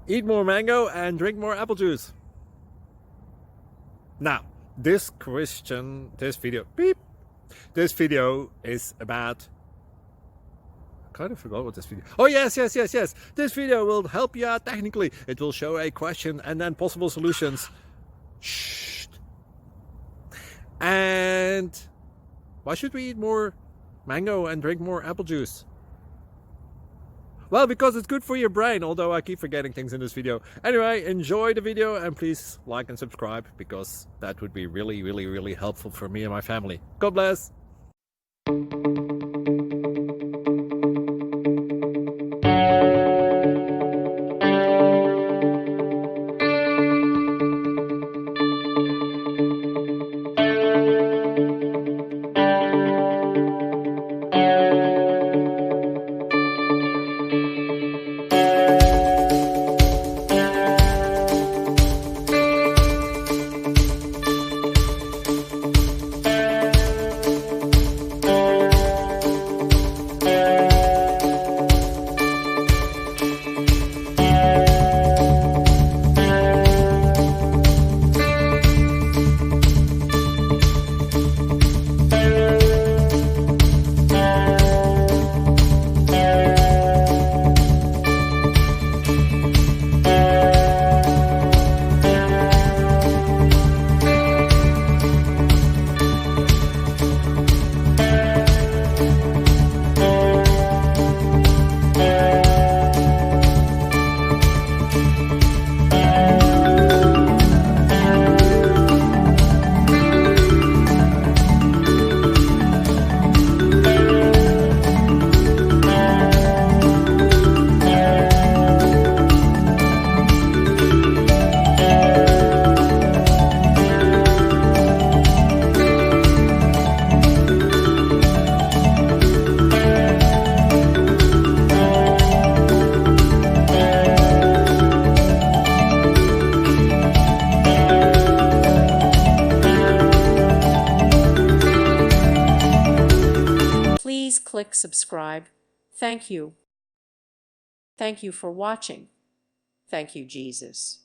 Eat more mango and drink more apple juice. Now, this video is about, I kind of forgot what this video. Oh, yes. This video will help you out technically. It will show a question and then possible solutions. Shh. And why should we eat more mango and drink more apple juice? Well, because it's good for your brain, although I keep forgetting things in this video. Anyway, enjoy the video and please like and subscribe, because that would be really helpful for me and my family. God bless. Please click subscribe. Thank you. Thank you for watching. Thank you, Jesus.